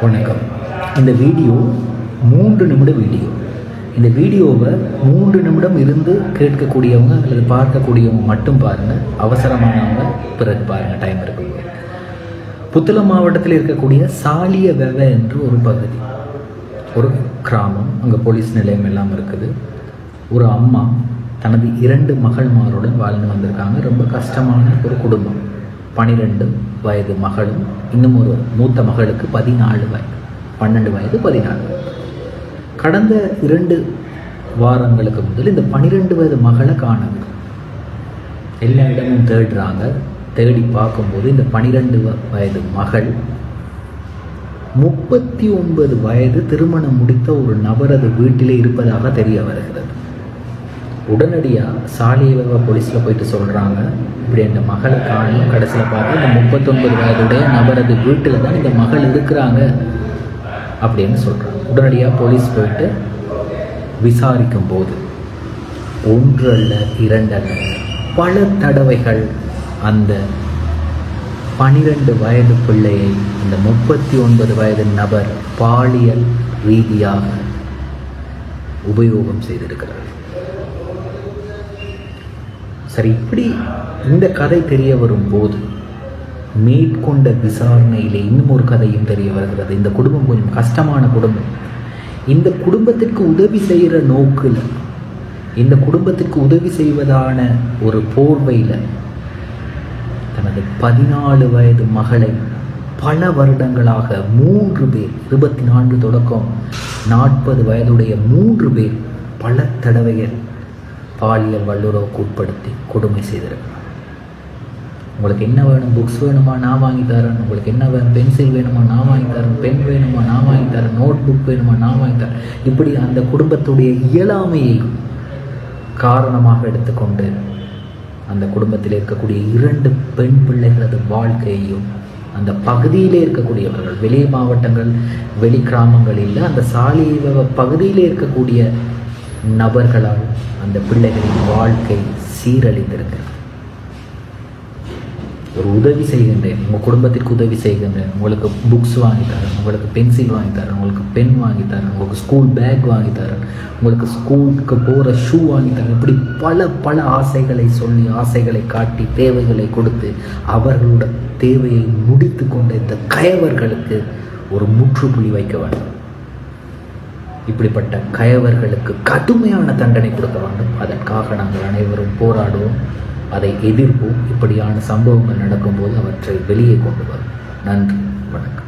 வணக்கம். இந்த வீடியோ 3 நிமிட வீடியோ. இந்த வீடியோவை 3 நிமிடம் இருந்து கேட்கக்கூடியவங்க அல்லது பார்க்கக்கூடியவங்க மட்டும் பாருங்கள். அவசரமானவங்க பிறகு பாருங்கள், டைம் இருக்கும்போது. புத்தளம் மாவட்டத்தில் இருக்கக்கூடிய சாலியவெவ என்று ஒரு பகுதி, ஒரு கிராமம். அங்கே போலீஸ் நிலையம் எல்லாம் இருக்குது. ஒரு அம்மா தனது 2 மகள்மாருடன் வாழ்ந்து வந்திருக்காங்க. ரொம்ப கஷ்டமான ஒரு குடும்பம். 12 வயது மகளும் இன்னும் ஒரு மூத்த மகளுக்கு 14 வயது, 12 வயது 14 வயது. கடந்த 2 வாரங்களுக்கு முதல் இந்த 12 வயது மகளை காணவில்லை. எல்லா இடமும் தேடுறாங்க. தேடி பார்க்கும்போது இந்த 12 வயது மகள் 39 வயது திருமணம் முடித்த ஒரு நபரது வீட்டிலே இருப்பதாக தெரிய வருகிறது. உடனடியாக சாலியவெவ போலீஸில் போயிட்டு சொல்கிறாங்க, இப்படி இந்த மகளை காணும். கடைசியில் பார்த்து இந்த 39 வயதுடைய நபரது வீட்டில் தான் இந்த மகள் இருக்கிறாங்க அப்படின்னு சொல்கிறாங்க. உடனடியாக போலீஸ் போயிட்டு விசாரிக்கும் போது 1 அல்ல 2 அல்ல பல தடவைகள் அந்த 12 வயது பிள்ளையை இந்த 39 வயது நபர் பாலியல் ரீதியாக உபயோகம் செய்திருக்கிறார். சரி, இப்படி இந்த கதை தெரிய வரும்போது மேற்கொண்ட விசாரணையிலே இன்னும் ஒரு கதையும் தெரிய வருகிறது. இந்த குடும்பம் கொஞ்சம் கஷ்டமான குடும்பம். இந்த குடும்பத்திற்கு உதவி செய்கிற நோக்கில், இந்த குடும்பத்திற்கு உதவி செய்வதான ஒரு போர்வையில் தனது 14 வயது மகளை பல வருடங்களாக 3 பேர், 24 தொடக்கம் 40 வயதுடைய 3 பேர் பல தடவைகள் பாலியல் வல்லுறவுக்கு உட்படுத்தி கொடுமை செய்திருக்கிறார். உங்களுக்கு என்ன வேணும்? புக்ஸ் வேணுமா? நான் வாங்கி தரேன். உங்களுக்கு என்ன வேணும்? பென்சில் வேணுமா? நான் வாங்கி தரேன். பென் வேணுமா? நான் வாங்கி தரேன். நோட் புக் வேணுமா? நான் வாங்கி தரேன். இப்படி அந்த குடும்பத்துடைய இயலாமையை காரணமாக எடுத்துக்கொண்டு அந்த குடும்பத்தில் இருக்கக்கூடிய 2 பெண் பிள்ளைகளது வாழ்க்கையையும், அந்த பகுதியிலே இருக்கக்கூடியவர்கள், வெளி மாவட்டங்கள் வெளி கிராமங்களில் அந்த சாலியவெவ பகுதியிலே இருக்கக்கூடிய நபர்களால் அந்த பிள்ளைகளின் வாழ்க்கை சீரழிந்திருக்கிறது. ஒரு உதவி செய்கின்றேன், உங்கள் குடும்பத்திற்கு உதவி செய்கின்றேன், உங்களுக்கு புக்ஸ் வாங்கி தரேன், உங்களுக்கு பென்சில் வாங்கி தரேன், உங்களுக்கு பென் வாங்கி தரேன், உங்களுக்கு ஸ்கூல் பேக் வாங்கி தரேன், உங்களுக்கு ஸ்கூலுக்கு போகிற ஷூ வாங்கி தரேன், இப்படி பல ஆசைகளை சொல்லி, ஆசைகளை காட்டி, தேவைகளை கொடுத்து அவர்களோட தேவையை முடித்து கொண்ட இந்த கயவர்களுக்கு ஒரு முற்றுப்புள்ளி வைக்க வேண்டும். இப்படிப்பட்ட கயவர்களுக்கு கடுமையான தண்டனை கொடுக்க வேண்டும். அதற்காக நாங்கள் அனைவரும் போராடுவோம், அதை எதிர்ப்போம். இப்படியான சம்பவங்கள் நடக்கும்போது அவற்றை வெளியே கொண்டு வரும். நன்றி, வணக்கம்.